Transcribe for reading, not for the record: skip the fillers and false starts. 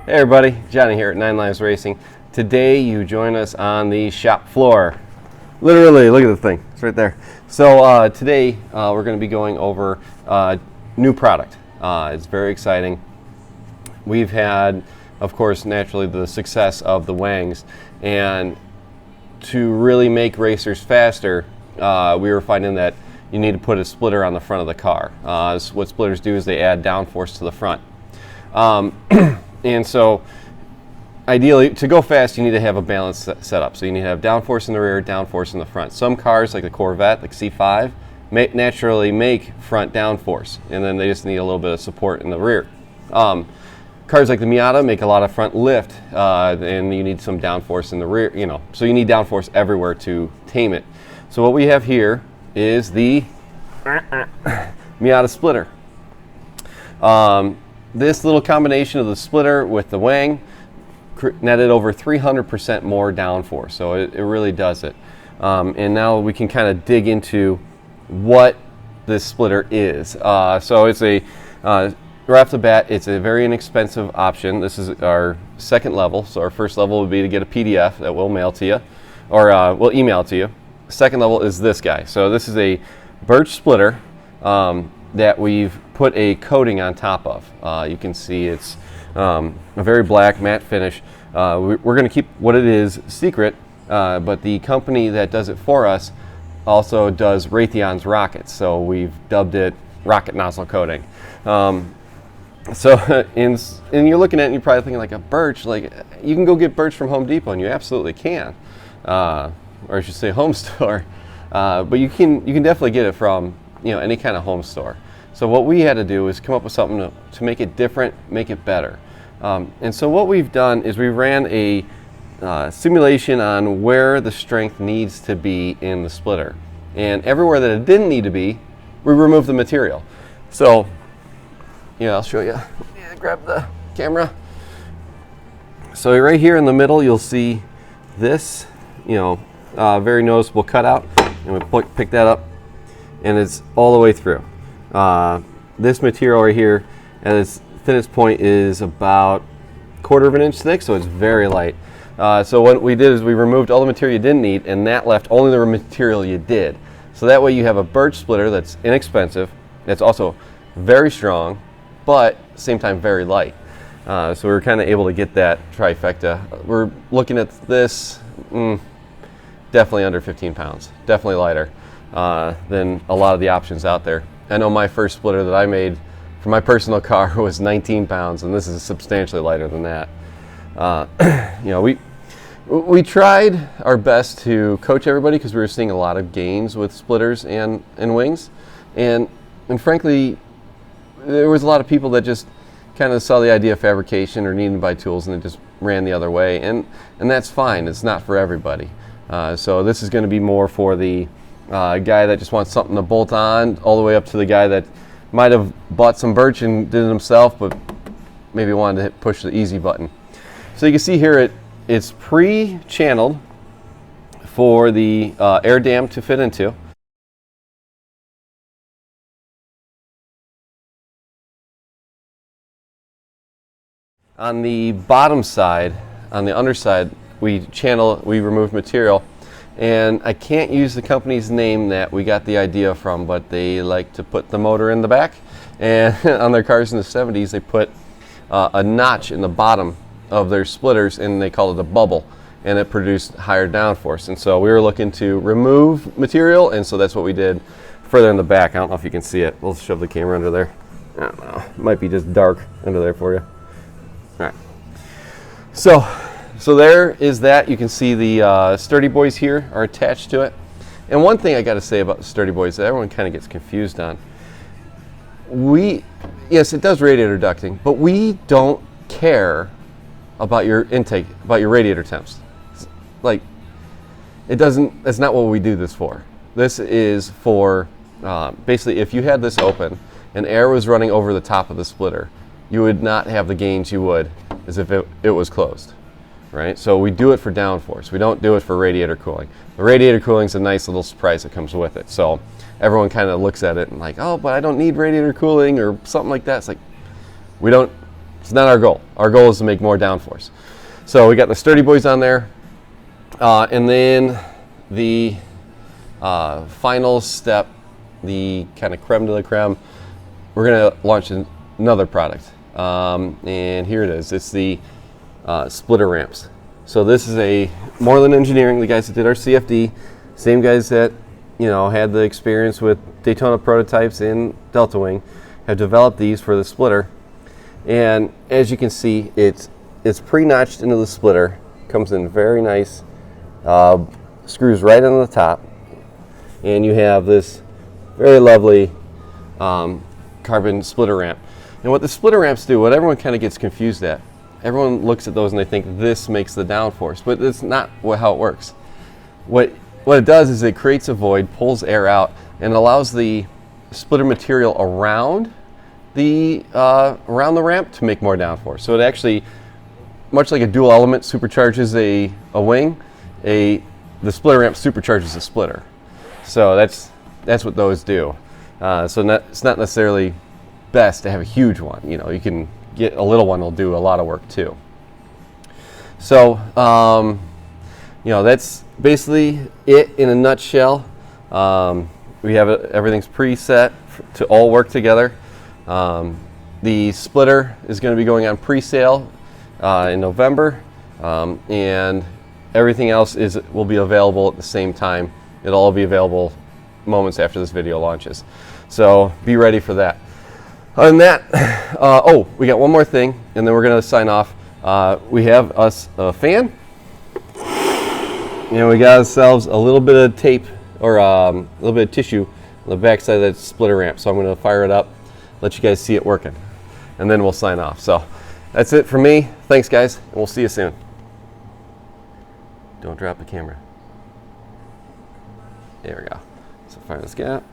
Hey everybody, Johnny here at Nine Lives Racing. Today you join us on the shop floor. Literally, look at the thing, it's right there. So today we're going to be going over new product. It's very exciting. We've had, of course, naturally the success of the Wangs, and to really make racers faster, we were finding that you need to put a splitter on the front of the car. So what splitters do is they add downforce to the front. And so, ideally, to go fast, you need to have a balanced setup. So you need to have downforce in the rear, downforce in the front. Some cars, like the Corvette, like C5, naturally make front downforce, and then they just need a little bit of support in the rear. Cars like the Miata make a lot of front lift, and you need some downforce in the rear. So you need downforce everywhere to tame it. So what we have here is the Miata splitter. This little combination of the splitter with the Wang netted over 300% more downforce, so it really does it. And now we can kind of dig into what this splitter is. So it's right off the bat, it's a very inexpensive option. This is our second level. So our first level would be to get a PDF that we'll mail to you, or we'll email it to you. Second level is this guy. So this is a birch splitter that we've put a coating on top of. You can see it's a very black matte finish. We're going to keep what it is secret, but the company that does it for us also does Raytheon's rockets, so we've dubbed it rocket nozzle coating. And you're looking at it and you're probably thinking like a birch, like you can go get birch from Home Depot, and you absolutely can, or I should say home store, but you can definitely get it from any kind of home store. So what we had to do is come up with something to make it different, make it better. And so what we've done is we ran a simulation on where the strength needs to be in the splitter. And everywhere that it didn't need to be, we removed the material. So, I'll show you. Grab the camera. So right here in the middle, you'll see this, very noticeable cutout. And we pick that up, and it's all the way through. This material right here at its thinnest point is about 1/4 of an inch thick, so it's very light. So what we did is we removed all the material you didn't need, and that left only the material you did. So that way you have a birch splitter that's inexpensive, that's also very strong, but at the same time very light. So we were kind of able to get that trifecta. We're looking at this, definitely under 15 pounds, definitely lighter than a lot of the options out there. I know my first splitter that I made for my personal car was 19 pounds, and this is substantially lighter than that. We tried our best to coach everybody because we were seeing a lot of gains with splitters and wings, and frankly, there was a lot of people that just kind of saw the idea of fabrication or needing to buy tools, and it just ran the other way, and that's fine. It's not for everybody. So this is going to be more for the guy that just wants something to bolt on, all the way up to the guy that might have bought some birch and did it himself, but maybe wanted to push the easy button. So you can see here it's pre-channeled for the air dam to fit into. On the bottom side, on the underside, we removed material. And I can't use the company's name that we got the idea from, but they like to put the motor in the back. And on their cars in the 70s, they put a notch in the bottom of their splitters, and they call it a bubble, and it produced higher downforce. And so we were looking to remove material, and so that's what we did further in the back. I don't know if you can see it. We'll shove the camera under there. I don't know. It might be just dark under there for you. All right. So there is that. You can see the Sturdy Boys here are attached to it. And one thing I got to say about the Sturdy Boys that everyone kind of gets confused on. Yes, it does radiator ducting, but we don't care about your intake, about your radiator temps. Like, that's not what we do this for. This is for, basically, if you had this open and air was running over the top of the splitter, you would not have the gains you would as if it was closed, right? So we do it for downforce. We don't do it for radiator cooling. The radiator cooling is a nice little surprise that comes with it. So everyone kind of looks at it and like, oh, but I don't need radiator cooling or something like that. It's like, we don't It's not our goal. Our goal is to make more downforce. So we got the sturdy boys on there, and then the final step, the kind of creme de la creme, we're going to launch another product. And here it is. It's the splitter ramps. So this is a Moreland Engineering, the guys that did our CFD, same guys that had the experience with Daytona prototypes in Delta Wing, have developed these for the splitter. And as you can see, it's pre-notched into the splitter. Comes in very nice, screws right on the top, and you have this very lovely carbon splitter ramp. And what the splitter ramps do, what everyone kind of gets confused at, everyone looks at those and they think this makes the downforce, but it's not how it works. What it does is it creates a void, pulls air out, and allows the splitter material around the ramp to make more downforce. So it actually, much like a dual element supercharges a wing, the splitter ramp supercharges the splitter. So that's what those do. So it's not necessarily best to have a huge one. You can get a little one will do a lot of work too. So that's basically it in a nutshell. We have everything's preset to all work together. The splitter is going to be going on pre-sale in November, and everything else will be available at the same time. It'll all be available moments after this video launches. So be ready for that. Other than that, we got one more thing, and then we're going to sign off. We have us a fan, and we got ourselves a little bit of tape or a little bit of tissue on the back side of that splitter ramp. So I'm going to fire it up, let you guys see it working, and then we'll sign off. So that's it for me. Thanks, guys, and we'll see you soon. Don't drop the camera. There we go. So fire this gap.